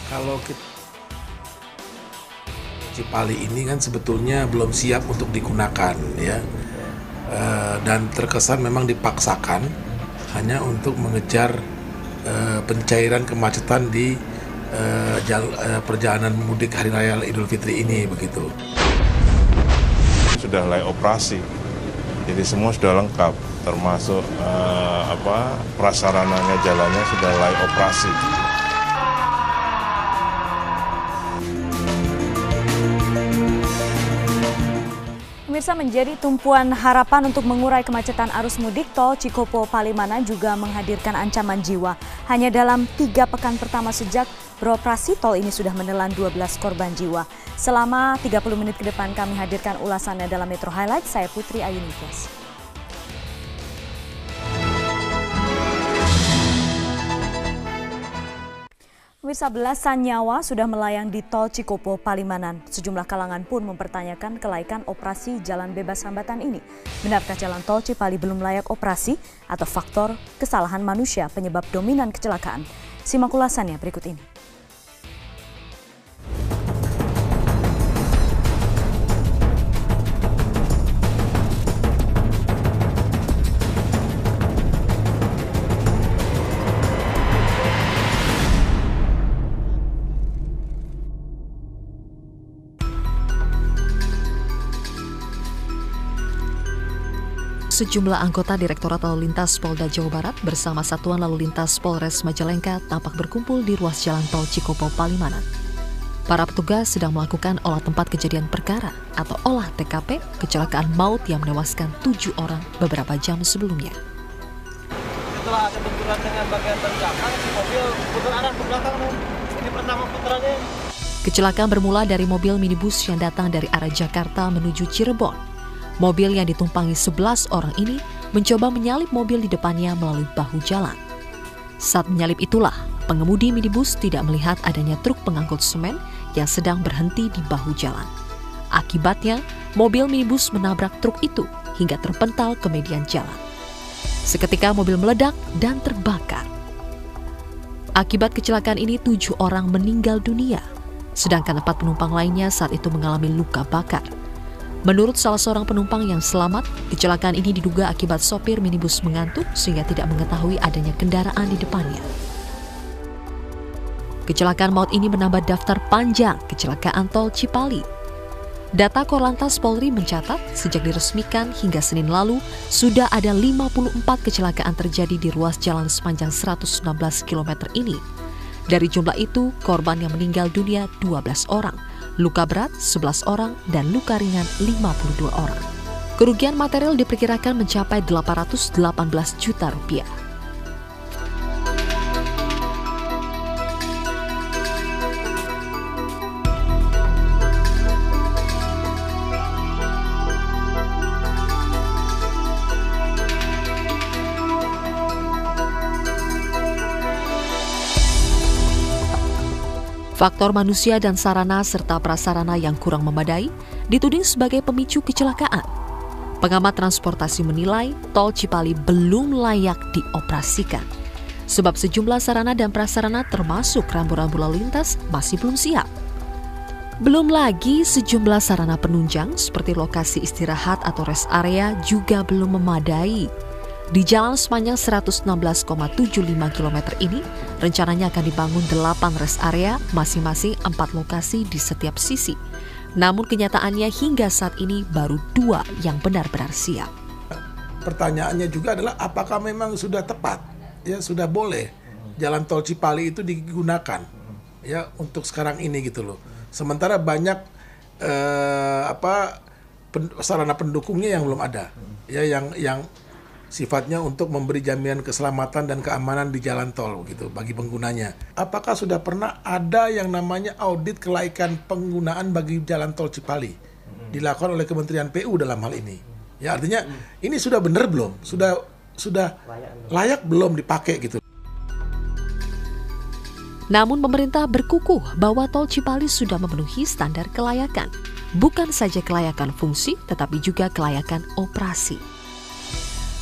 Kalau kita Cipali ini kan sebetulnya belum siap untuk digunakan ya, dan terkesan memang dipaksakan hanya untuk mengejar pencairan kemacetan di perjalanan mudik Hari Raya Idul Fitri ini begitu. Sudah layak operasi, jadi semua sudah lengkap, termasuk prasarananya, jalannya sudah layak operasi. Pemirsa, menjadi tumpuan harapan untuk mengurai kemacetan arus mudik, tol Cikopo Palimanan juga menghadirkan ancaman jiwa. Hanya dalam 3 pekan pertama sejak beroperasi, tol ini sudah menelan 12 korban jiwa. Selama 30 menit ke depan kami hadirkan ulasannya dalam Metro Highlight. Saya Putri Ayu Nifas. Pemirsa, belasan nyawa sudah melayang di tol Cikopo Palimanan. Sejumlah kalangan pun mempertanyakan kelaikan operasi jalan bebas hambatan ini. Benarkah jalan tol Cipali belum layak operasi atau faktor kesalahan manusia penyebab dominan kecelakaan? Simak ulasannya berikut ini. Sejumlah anggota Direktorat Lalu Lintas Polda Jawa Barat bersama Satuan Lalu Lintas Polres Majalengka tampak berkumpul di ruas jalan tol Cikopo Palimanan. Para petugas sedang melakukan olah tempat kejadian perkara atau olah TKP kecelakaan maut yang menewaskan 7 orang beberapa jam sebelumnya. Setelah ada benturan dengan bagian belakang, si mobil putar arah ke belakang. Ini pertama putarannya. Kecelakaan bermula dari mobil minibus yang datang dari arah Jakarta menuju Cirebon. Mobil yang ditumpangi 11 orang ini mencoba menyalip mobil di depannya melalui bahu jalan. Saat menyalip itulah, pengemudi minibus tidak melihat adanya truk pengangkut semen yang sedang berhenti di bahu jalan. Akibatnya, mobil minibus menabrak truk itu hingga terpental ke median jalan. Seketika mobil meledak dan terbakar. Akibat kecelakaan ini 7 orang meninggal dunia, sedangkan 4 penumpang lainnya saat itu mengalami luka bakar. Menurut salah seorang penumpang yang selamat, kecelakaan ini diduga akibat sopir minibus mengantuk sehingga tidak mengetahui adanya kendaraan di depannya. Kecelakaan maut ini menambah daftar panjang kecelakaan tol Cipali. Data Korlantas Polri mencatat sejak diresmikan hingga Senin lalu sudah ada 54 kecelakaan terjadi di ruas jalan sepanjang 116 km ini. Dari jumlah itu, korban yang meninggal dunia 12 orang, luka berat 11 orang, dan luka ringan 52 orang. Kerugian material diperkirakan mencapai 818 juta rupiah. Faktor manusia dan sarana serta prasarana yang kurang memadai dituding sebagai pemicu kecelakaan. Pengamat transportasi menilai tol Cipali belum layak dioperasikan, sebab sejumlah sarana dan prasarana termasuk rambu-rambu lalu lintas masih belum siap. Belum lagi sejumlah sarana penunjang seperti lokasi istirahat atau rest area juga belum memadai. Di jalan sepanjang 116,75 km ini, rencananya akan dibangun 8 rest area, masing-masing 4 lokasi di setiap sisi. Namun kenyataannya hingga saat ini baru 2 yang benar-benar siap. Pertanyaannya juga adalah apakah memang sudah tepat, ya sudah boleh jalan tol Cipali itu digunakan, ya untuk sekarang ini gitu loh. Sementara banyak sarana pendukungnya yang belum ada, ya yang sifatnya untuk memberi jaminan keselamatan dan keamanan di jalan tol gitu bagi penggunanya. Apakah sudah pernah ada yang namanya audit kelaikan penggunaan bagi jalan tol Cipali dilakukan oleh Kementerian PU dalam hal ini? Ya artinya ini sudah benar belum? Sudah layak belum dipakai gitu. Namun pemerintah berkukuh bahwa tol Cipali sudah memenuhi standar kelayakan. Bukan saja kelayakan fungsi, tetapi juga kelayakan operasi.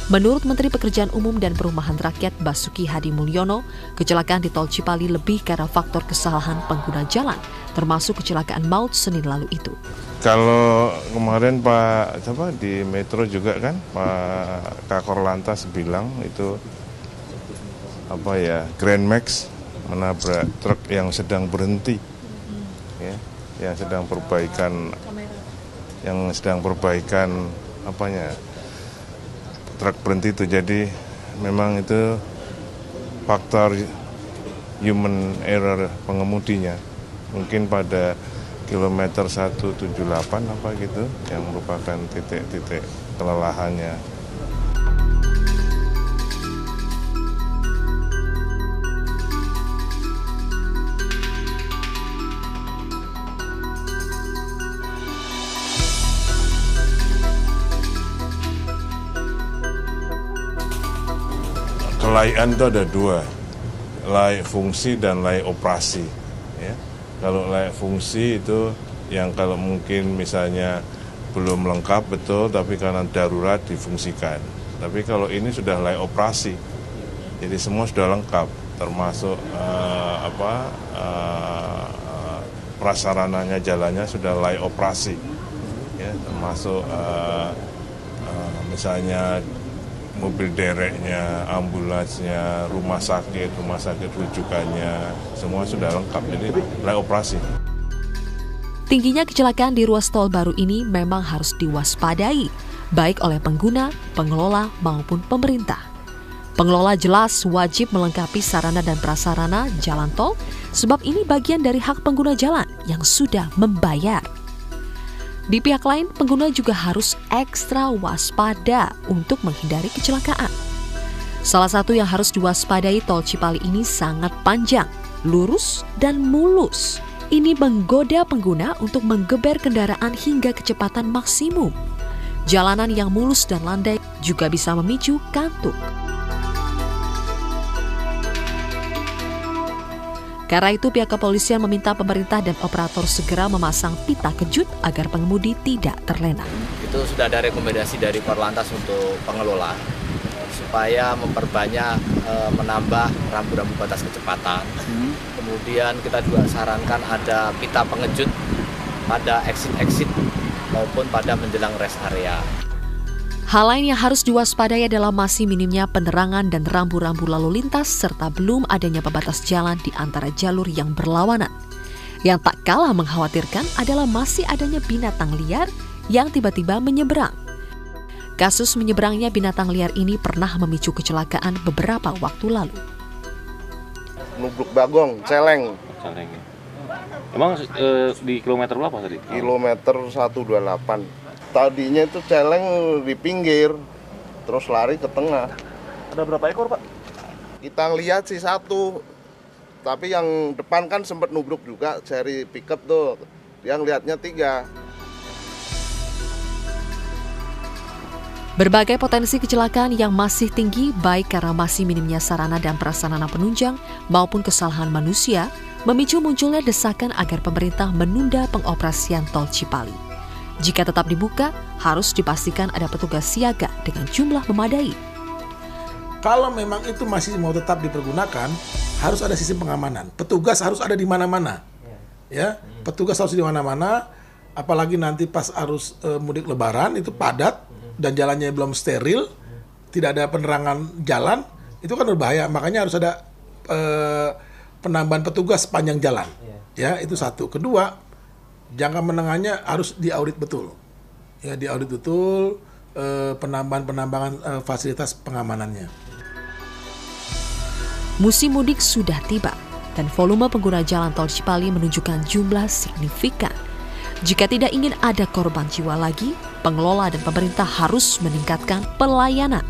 Menurut Menteri Pekerjaan Umum dan Perumahan Rakyat Basuki Hadi Mulyono, kecelakaan di Tol Cipali lebih karena faktor kesalahan pengguna jalan, termasuk kecelakaan maut Senin lalu itu. Kalau kemarin Pak di Metro juga kan Pak Kakor Lantas bilang itu Grand Max menabrak truk yang sedang berhenti, ya, yang sedang perbaikan truk berhenti itu. Jadi memang itu faktor human error pengemudinya. Mungkin pada kilometer 178 yang merupakan titik-titik kelelahannya. Kelayakan itu ada dua, layak fungsi dan layak operasi. Ya. Kalau layak fungsi itu yang kalau mungkin misalnya belum lengkap betul, tapi karena darurat difungsikan. Tapi kalau ini sudah layak operasi, jadi semua sudah lengkap, termasuk prasarananya, jalannya sudah layak operasi, ya, termasuk misalnya mobil dereknya, ambulansnya, rumah sakit rujukannya, semua sudah lengkap, jadi layak operasi. Tingginya kecelakaan di ruas tol baru ini memang harus diwaspadai, baik oleh pengguna, pengelola, maupun pemerintah. Pengelola jelas wajib melengkapi sarana dan prasarana jalan tol, sebab ini bagian dari hak pengguna jalan yang sudah membayar. Di pihak lain, pengguna juga harus ekstra waspada untuk menghindari kecelakaan. Salah satu yang harus diwaspadai tol Cipali ini sangat panjang, lurus, dan mulus. Ini menggoda pengguna untuk menggeber kendaraan hingga kecepatan maksimum. Jalanan yang mulus dan landai juga bisa memicu kantuk. Karena itu pihak kepolisian meminta pemerintah dan operator segera memasang pita kejut agar pengemudi tidak terlena. Itu sudah ada rekomendasi dari Korlantas untuk pengelola supaya memperbanyak menambah rambu-rambu batas kecepatan. Kemudian kita juga sarankan ada pita pengejut pada exit-exit maupun pada menjelang rest area. Hal lain yang harus diwaspadai adalah masih minimnya penerangan dan rambu-rambu lalu lintas serta belum adanya pembatas jalan di antara jalur yang berlawanan. Yang tak kalah mengkhawatirkan adalah masih adanya binatang liar yang tiba-tiba menyeberang. Kasus menyeberangnya binatang liar ini pernah memicu kecelakaan beberapa waktu lalu. Nubruk bagong, celeng. Emang di kilometer berapa tadi? Kilometer 128. Tadinya itu celeng di pinggir, terus lari ke tengah. Ada berapa ekor, Pak? Kita lihat sih satu, tapi yang depan kan sempat nubruk juga, seri pickup tuh. Yang lihatnya 3. Berbagai potensi kecelakaan yang masih tinggi, baik karena masih minimnya sarana dan prasarana penunjang maupun kesalahan manusia, memicu munculnya desakan agar pemerintah menunda pengoperasian tol Cipali. Jika tetap dibuka, harus dipastikan ada petugas siaga dengan jumlah memadai. Kalau memang itu masih mau tetap dipergunakan, harus ada sistem pengamanan. Petugas harus ada di mana-mana. Ya, petugas harus di mana-mana, apalagi nanti pas arus mudik lebaran itu padat dan jalannya belum steril, tidak ada penerangan jalan, itu kan berbahaya. Makanya harus ada penambahan petugas sepanjang jalan. Ya, itu satu. Kedua, jangka menengahnya harus diaudit betul. Ya, diaudit betul penambahan fasilitas pengamanannya. Musim mudik sudah tiba dan volume pengguna jalan tol Cipali menunjukkan jumlah signifikan. Jika tidak ingin ada korban jiwa lagi, pengelola dan pemerintah harus meningkatkan pelayanan.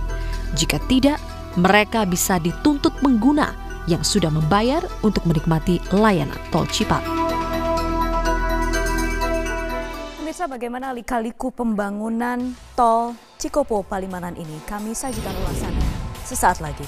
Jika tidak, mereka bisa dituntut pengguna yang sudah membayar untuk menikmati layanan tol Cipali. Pemirsa, bagaimana lika-liku pembangunan tol Cikopo Palimanan ini? Kami sajikan ulasannya sesaat lagi.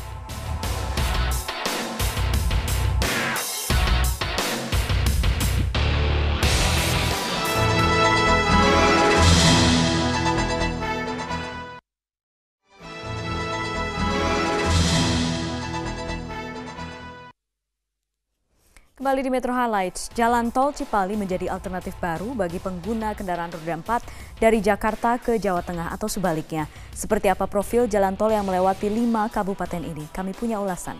Kembali di Metro Highlights, Jalan Tol Cipali menjadi alternatif baru bagi pengguna kendaraan roda 4 dari Jakarta ke Jawa Tengah atau sebaliknya. Seperti apa profil jalan tol yang melewati 5 kabupaten ini? Kami punya ulasan.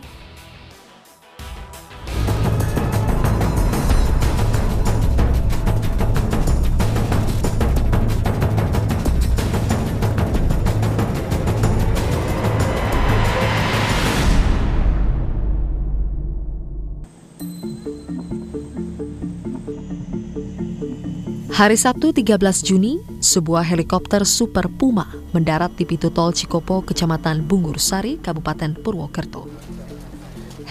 Hari Sabtu 13 Juni, sebuah helikopter Super Puma mendarat di pintu tol Cikopo, Kecamatan Bungur Sari, Kabupaten Purwokerto.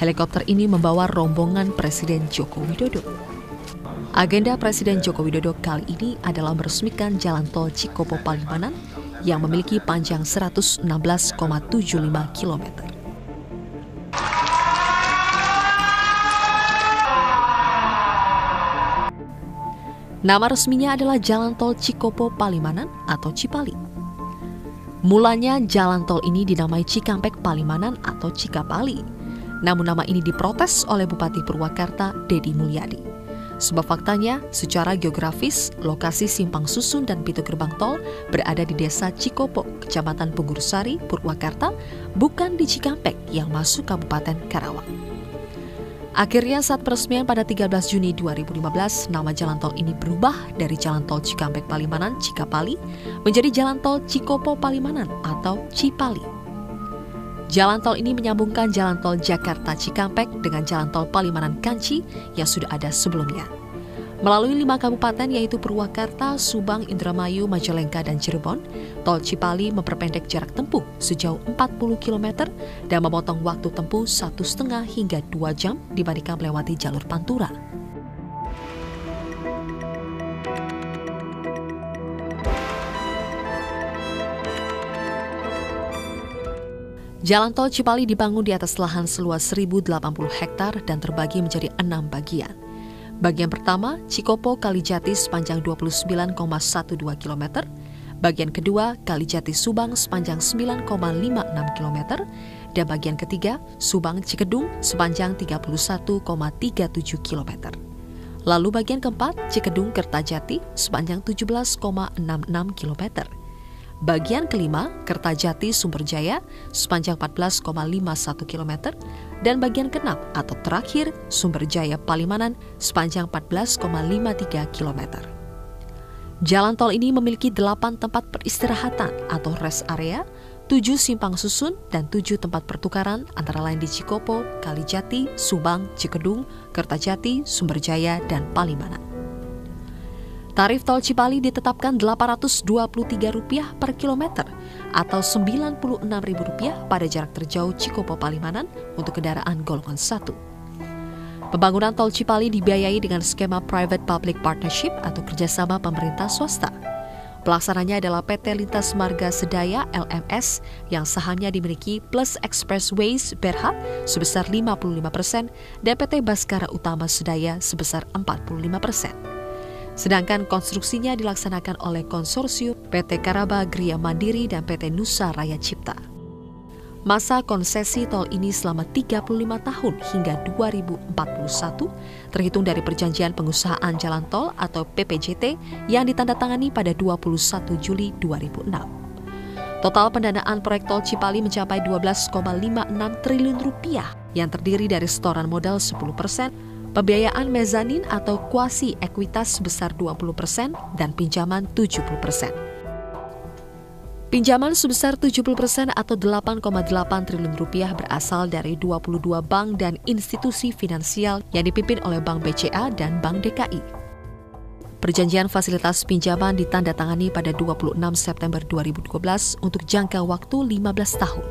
Helikopter ini membawa rombongan Presiden Joko Widodo. Agenda Presiden Joko Widodo kali ini adalah meresmikan jalan tol Cikopo Palimanan yang memiliki panjang 116,75 km. Nama resminya adalah Jalan Tol Cikopo Palimanan atau Cipali. Mulanya jalan tol ini dinamai Cikampek Palimanan atau Cikapali. Namun nama ini diprotes oleh Bupati Purwakarta, Dedi Mulyadi. Sebab faktanya, secara geografis, lokasi simpang susun dan pintu gerbang tol berada di desa Cikopo, Kecamatan Bungur Sari, Purwakarta, bukan di Cikampek yang masuk Kabupaten Karawang. Akhirnya saat peresmian pada 13 Juni 2015, nama jalan tol ini berubah dari Jalan Tol Cikampek Palimanan Cikapali menjadi Jalan Tol Cikopo Palimanan atau Cipali. Jalan tol ini menyambungkan Jalan Tol Jakarta Cikampek dengan Jalan Tol Palimanan Kanci yang sudah ada sebelumnya. Melalui 5 kabupaten yaitu Purwakarta, Subang, Indramayu, Majalengka, dan Cirebon, tol Cipali memperpendek jarak tempuh sejauh 40 km dan memotong waktu tempuh 1,5 hingga 2 jam dibandingkan melewati jalur Pantura. Jalan tol Cipali dibangun di atas lahan seluas 1.080 hektar dan terbagi menjadi 6 bagian. Bagian pertama, Cikopo Kalijati sepanjang 29,12 km. Bagian kedua, Kalijati Subang sepanjang 9,56 km. Dan bagian ketiga, Subang Cikedung sepanjang 31,37 km. Lalu bagian keempat, Cikedung Kertajati sepanjang 17,66 km. Bagian kelima, Kertajati Sumberjaya sepanjang 14,51 km. Dan bagian keenam atau terakhir, Sumberjaya Palimanan sepanjang 14,53 km. Jalan tol ini memiliki 8 tempat peristirahatan atau rest area, 7 simpang susun, dan 7 tempat pertukaran antara lain di Cikopo, Kalijati, Subang, Cikedung, Kertajati, Sumberjaya, dan Palimanan. Tarif tol Cipali ditetapkan Rp823 per kilometer atau Rp96.000 pada jarak terjauh Cikopo Palimanan untuk kendaraan golongan 1. Pembangunan tol Cipali dibiayai dengan skema Private Public Partnership atau kerjasama pemerintah swasta. Pelaksananya adalah PT Lintas Marga Sedaya LMS yang sahamnya dimiliki Plus Expressways Berhad sebesar 55% dan PT Baskara Utama Sedaya sebesar 45%. Sedangkan konstruksinya dilaksanakan oleh konsorsium PT Karaba Gria Mandiri dan PT Nusa Raya Cipta. Masa konsesi tol ini selama 35 tahun hingga 2041, terhitung dari perjanjian pengusahaan jalan tol atau PPJT yang ditandatangani pada 21 Juli 2006. Total pendanaan proyek tol Cipali mencapai Rp12,56 triliun yang terdiri dari setoran modal 10%, pembiayaan mezanin atau kuasi ekuitas sebesar 20% dan pinjaman 70%. Pinjaman sebesar 70% atau Rp8,8 triliun berasal dari 22 bank dan institusi finansial yang dipimpin oleh Bank BCA dan Bank DKI. Perjanjian fasilitas pinjaman ditandatangani pada 26 September 2012 untuk jangka waktu 15 tahun.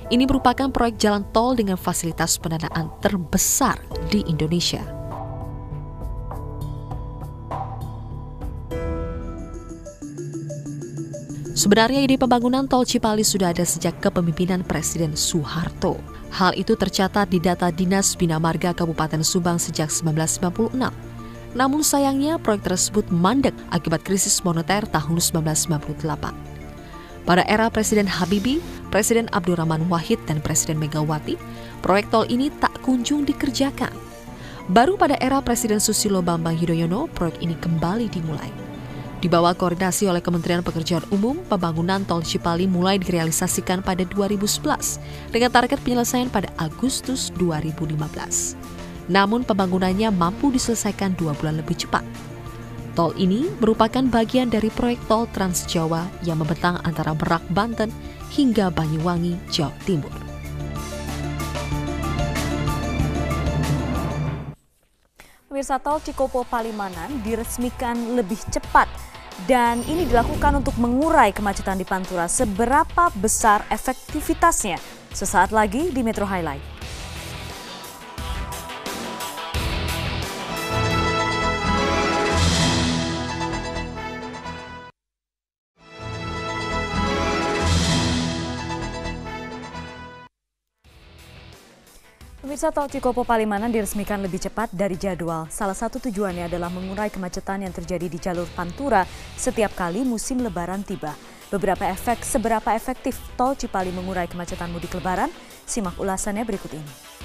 Ini merupakan proyek jalan tol dengan fasilitas pendanaan terbesar di Indonesia. Sebenarnya ide pembangunan tol Cipali sudah ada sejak kepemimpinan Presiden Soeharto. Hal itu tercatat di data Dinas Bina Marga Kabupaten Subang sejak 1996. Namun sayangnya proyek tersebut mandek akibat krisis moneter tahun 1998. Pada era Presiden Habibie, Presiden Abdurrahman Wahid, dan Presiden Megawati, proyek tol ini tak kunjung dikerjakan. Baru pada era Presiden Susilo Bambang Yudhoyono, proyek ini kembali dimulai. Di bawah koordinasi oleh Kementerian Pekerjaan Umum, pembangunan Tol Cipali mulai direalisasikan pada 2011 dengan target penyelesaian pada Agustus 2015. Namun pembangunannya mampu diselesaikan 2 bulan lebih cepat. Tol ini merupakan bagian dari proyek tol Trans Jawa yang membentang antara Merak, Banten hingga Banyuwangi, Jawa Timur. Pemirsa, tol Cikopo Palimanan diresmikan lebih cepat dan ini dilakukan untuk mengurai kemacetan di Pantura. Seberapa besar efektivitasnya? Sesaat lagi di Metro Highlight. Pemirsa, tol Cikopo Palimanan diresmikan lebih cepat dari jadwal. Salah satu tujuannya adalah mengurai kemacetan yang terjadi di jalur Pantura setiap kali musim Lebaran tiba. Seberapa efektif tol Cipali mengurai kemacetan mudik Lebaran? Simak ulasannya berikut ini.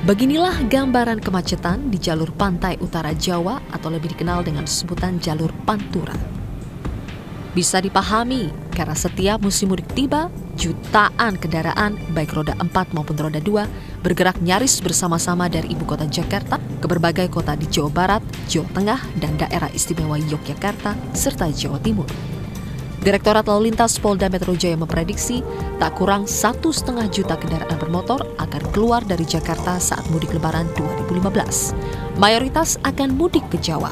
Beginilah gambaran kemacetan di jalur pantai utara Jawa atau lebih dikenal dengan sebutan jalur Pantura. Bisa dipahami karena setiap musim mudik tiba, jutaan kendaraan baik roda 4 maupun roda 2 bergerak nyaris bersama-sama dari ibu kota Jakarta ke berbagai kota di Jawa Barat, Jawa Tengah, dan daerah istimewa Yogyakarta serta Jawa Timur. Direktorat Lalu Lintas Polda Metro Jaya memprediksi tak kurang 1,5 juta kendaraan bermotor akan keluar dari Jakarta saat mudik Lebaran 2015. Mayoritas akan mudik ke Jawa.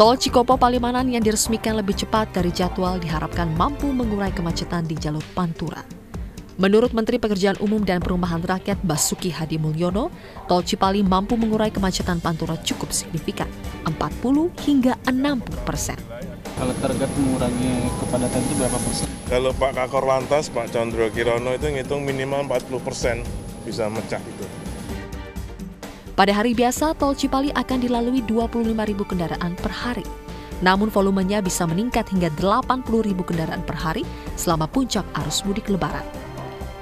Tol Cikopo Palimanan yang diresmikan lebih cepat dari jadwal diharapkan mampu mengurai kemacetan di jalur Pantura. Menurut Menteri Pekerjaan Umum dan Perumahan Rakyat Basuki Hadi Mulyono, tol Cipali mampu mengurai kemacetan Pantura cukup signifikan, 40 hingga 60%. Kalau target mengurangi kepadatan itu berapa persen? Kalau Pak Kakor Lantas, Pak Condro Kirono itu ngitung minimal 40% bisa mecah itu. Pada hari biasa, tol Cipali akan dilalui 25.000 kendaraan per hari. Namun volumenya bisa meningkat hingga 80.000 kendaraan per hari selama puncak arus mudik Lebaran.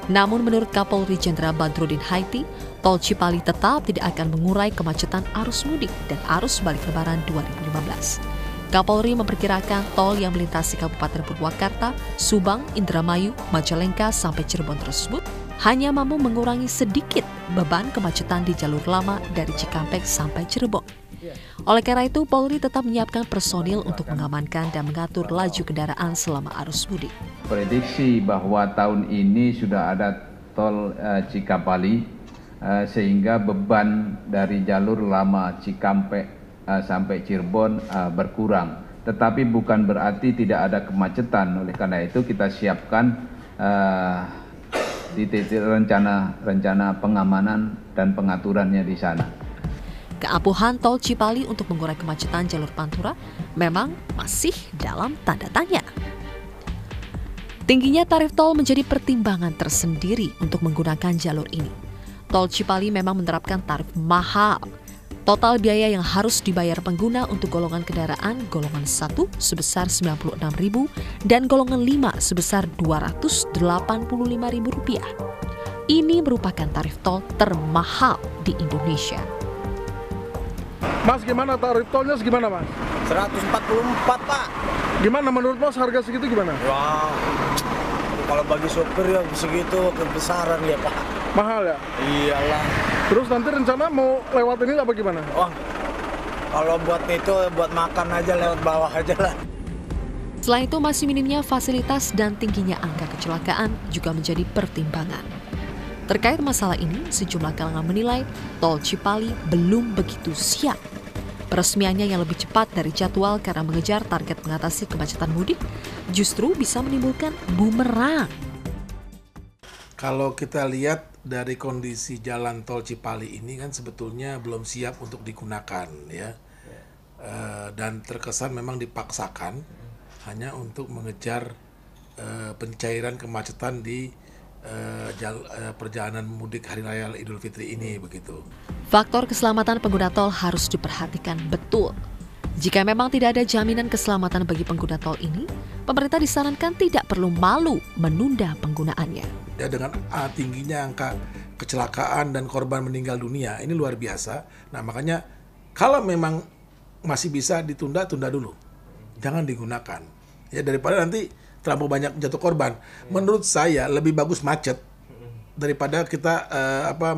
Namun menurut Kapolri Jenderal Badrudin Haiti, tol Cipali tetap tidak akan mengurai kemacetan arus mudik dan arus balik Lebaran 2015. Kapolri memperkirakan tol yang melintasi Kabupaten Purwakarta, Subang, Indramayu, Majalengka sampai Cirebon tersebut hanya mampu mengurangi sedikit beban kemacetan di jalur lama dari Cikampek sampai Cirebon. Oleh karena itu, Polri tetap menyiapkan personil untuk mengamankan dan mengatur laju kendaraan selama arus mudik. Prediksi bahwa tahun ini sudah ada tol Cikapali sehingga beban dari jalur lama Cikampek sampai Cirebon berkurang. Tetapi bukan berarti tidak ada kemacetan. Oleh karena itu kita siapkan rencana pengamanan dan pengaturannya di sana. Keampuhan tol Cipali untuk mengurai kemacetan jalur Pantura memang masih dalam tanda tanya. Tingginya tarif tol menjadi pertimbangan tersendiri untuk menggunakan jalur ini. Tol Cipali memang menerapkan tarif mahal. Total biaya yang harus dibayar pengguna untuk golongan kendaraan golongan 1 sebesar Rp96.000 dan golongan 5 sebesar Rp285.000. Ini merupakan tarif tol termahal di Indonesia. Mas, gimana tarif tolnya segimana, Mas? 144, Pak. Gimana menurut Mas harga segitu gimana? Wah, kalau bagi sopir ya segitu kebesaran ya, Pak. Mahal ya? Iyalah. Terus nanti rencana mau lewat ini apa gimana? Wah, kalau buat itu buat makan aja lewat bawah aja lah. Selain itu masih minimnya fasilitas dan tingginya angka kecelakaan juga menjadi pertimbangan. Terkait masalah ini, sejumlah kalangan menilai tol Cipali belum begitu siap. Peresmiannya yang lebih cepat dari jadwal karena mengejar target mengatasi kemacetan mudik justru bisa menimbulkan bumerang. Kalau kita lihat dari kondisi jalan tol Cipali ini kan sebetulnya belum siap untuk digunakan ya, dan terkesan memang dipaksakan hanya untuk mengejar pencairan kemacetan di perjalanan mudik Hari Raya Idul Fitri ini begitu. Faktor keselamatan pengguna tol harus diperhatikan betul. Jika memang tidak ada jaminan keselamatan bagi pengguna tol ini, pemerintah disarankan tidak perlu malu menunda penggunaannya. Ya, dengan tingginya angka kecelakaan dan korban meninggal dunia, ini luar biasa. Nah, makanya kalau memang masih bisa ditunda, tunda dulu. Jangan digunakan. Ya, daripada nanti terlalu banyak jatuh korban. Menurut saya lebih bagus macet daripada kita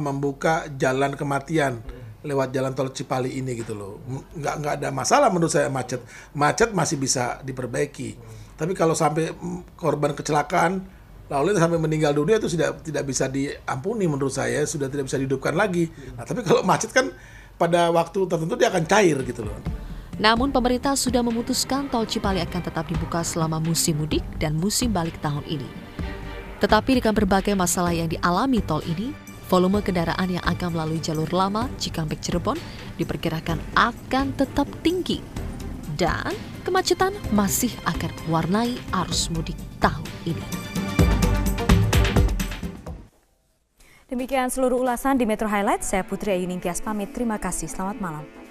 membuka jalan kematian lewat jalan tol Cipali ini gitu loh. Nggak ada masalah menurut saya macet. Macet masih bisa diperbaiki. Tapi kalau sampai korban kecelakaan lalu sampai meninggal dunia itu sudah tidak bisa diampuni menurut saya, sudah tidak bisa dihidupkan lagi. Nah, tapi kalau macet kan pada waktu tertentu dia akan cair gitu loh. Namun pemerintah sudah memutuskan tol Cipali akan tetap dibuka selama musim mudik dan musim balik tahun ini. Tetapi dengan berbagai masalah yang dialami tol ini, volume kendaraan yang akan melalui jalur lama Cikampek Cirebon diperkirakan akan tetap tinggi. Dan kemacetan masih akan mewarnai arus mudik tahun ini. Demikian seluruh ulasan di Metro Highlight. Saya Putri Ayu Ningtyas pamit. Terima kasih. Selamat malam.